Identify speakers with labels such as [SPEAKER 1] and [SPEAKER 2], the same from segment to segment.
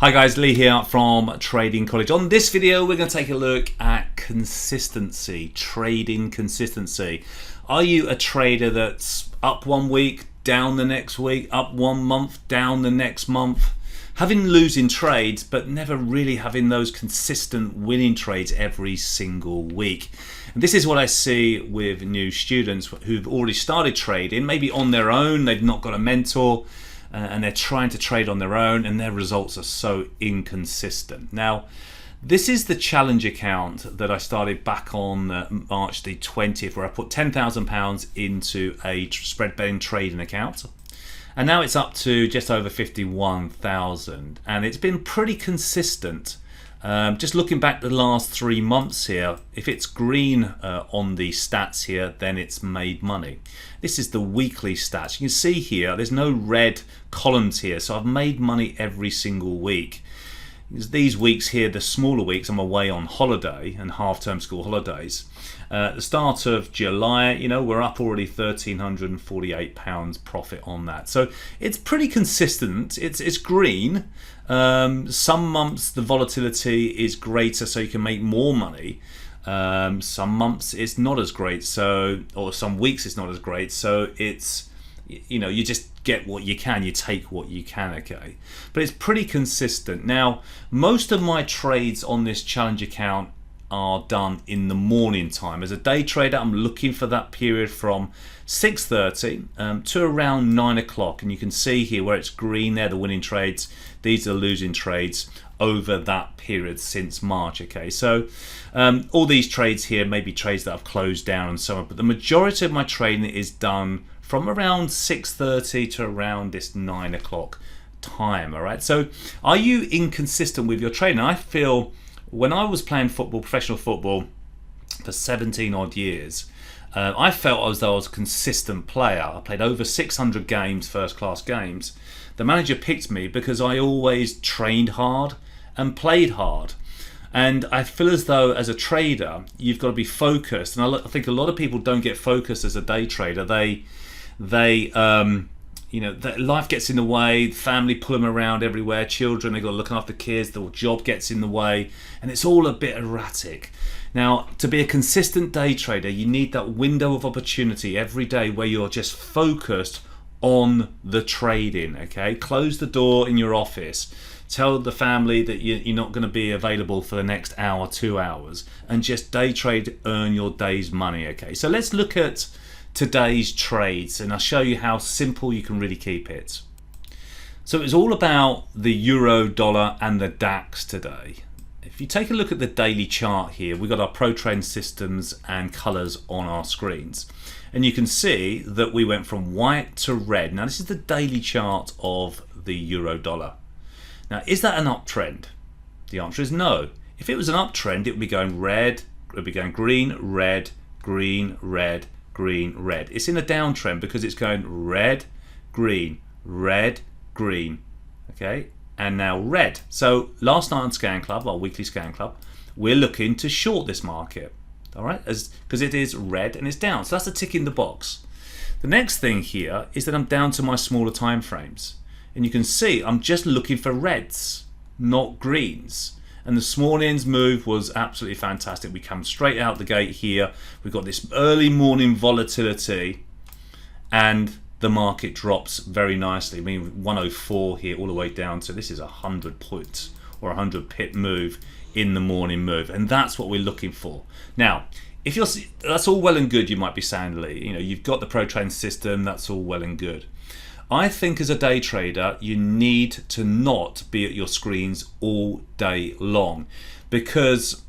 [SPEAKER 1] Hi guys, Lee here from Trading College. On this video, we're going to take a look at consistency, trading consistency. Are you a trader that's up one week, down the next week, up 1 month, down the next month? Having losing trades, but never really having those consistent winning trades every single week. And this is what I see with new students who've already started trading, maybe on their own, they've not got a mentor, and they're trying to trade on their own, and their results are so inconsistent. Now, this is the challenge account that I started back on March the 20th, where I put £10,000 into a spread betting trading account. And now it's up to just over 51,000, and it's been pretty consistent. Just looking back the last 3 months here, if it's green on the stats here, then it's made money. This is the weekly stats. You can see here, there's no red columns here, so I've made money every single week. These weeks here, the smaller weeks, I'm away on holiday and half-term school holidays. At the start of July, you know, we're up already £1,348 profit on that. So it's pretty consistent. It's green. Some months the volatility is greater, so you can make more money. Some months it's not as great, or some weeks it's not as great. So it's, you know, you just get what you can, you take what you can, okay? But it's pretty consistent. Now, most of my trades on this challenge account are done in the morning time. As a day trader, I'm looking for that period from 6:30 to around 9 o'clock, and you can see here where it's green there, the winning trades. These are losing trades over that period since March, okay? So all these trades here may be trades that I've closed down and so on, but the majority of my trading is done from around 6:30 to around this 9 o'clock time, all right? So are you inconsistent with your trading? I feel when I was playing football, professional football, for 17 odd years, I felt as though I was a consistent player. I played over 600 games, first class games. The manager picked me because I always trained hard and played hard. And I feel as though as a trader, you've got to be focused. And I think a lot of people don't get focused as a day trader. You know, life gets in the way, family pull them around everywhere, children, they've got to look after kids, the job gets in the way, and it's all a bit erratic. Now, to be a consistent day trader, you need that window of opportunity every day where you're just focused on the trading, okay? Close the door in your office. Tell the family that you're not going to be available for the next hour, 2 hours, and just day trade, earn your day's money, okay? So let's look at today's trades, and I'll show you how simple you can really keep it. So it's all about the euro, dollar, and the DAX today. If you take a look at the daily chart here, we've got our pro trend systems and colors on our screens, and you can see that we went from white to red. Now this is the daily chart of the euro dollar. Now, is that an uptrend? The answer is no. If it was an uptrend, it would be going red, it would be going green, red, green, red, green, red. It's in a downtrend because it's going red, green, okay, and now red. So last night on Scan Club, our weekly Scan Club, we're looking to short this market, all right, because it is red and it's down. So that's a tick in the box. The next thing here is that I'm down to my smaller time frames, and you can see I'm just looking for reds, not greens. And this morning's move was absolutely fantastic. We come straight out the gate here. We've got this early morning volatility, and the market drops very nicely. I mean, 104 here all the way down to, this is 100 points or 100 pip move in the morning move, and that's what we're looking for. Now, if you're, that's all well and good, you might be saying, Lee, you know, you've got the pro trend system, that's all well and good. I think as a day trader, you need to not be at your screens all day long, because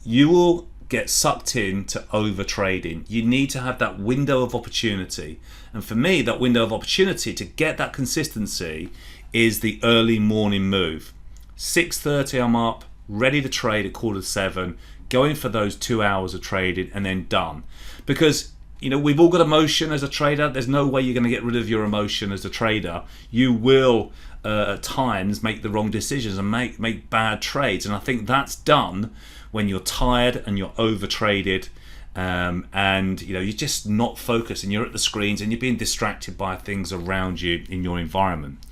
[SPEAKER 1] you will get sucked into over trading. You need to have that window of opportunity. And for me, that window of opportunity to get that consistency is the early morning move. 6:30 I'm up, ready to trade at 6:45, going for those 2 hours of trading and then done. Because you know, we've all got emotion as a trader. There's no way you're going to get rid of your emotion as a trader. You will at times make the wrong decisions and make bad trades, and I think that's done when you're tired and you're over traded, and you know, you're just not focused and you're at the screens and you're being distracted by things around you in your environment.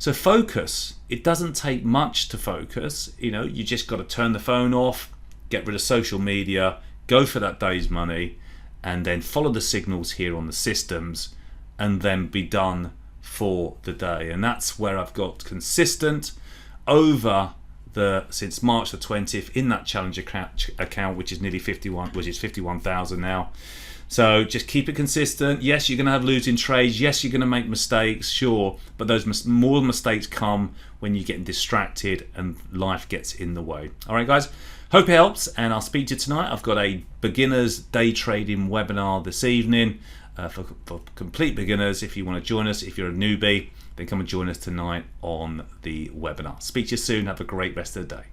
[SPEAKER 1] So focus it doesn't take much to focus. You just got to turn the phone off, get rid of social media, go for that day's money, and then follow the signals here on the systems, and then be done for the day. And that's where I've got consistent over since March the 20th in that challenge account, which is nearly 51,000 now. So just keep it consistent. Yes, you're going to have losing trades. Yes, you're going to make mistakes, sure, but those more mistakes come when you're getting distracted and life gets in the way. All right, guys, hope it helps, and I'll speak to you tonight. I've got a beginners day trading webinar this evening for complete beginners. If you want to join us, if you're a newbie, then come and join us tonight on the webinar. Speak to you soon. Have a great rest of the day.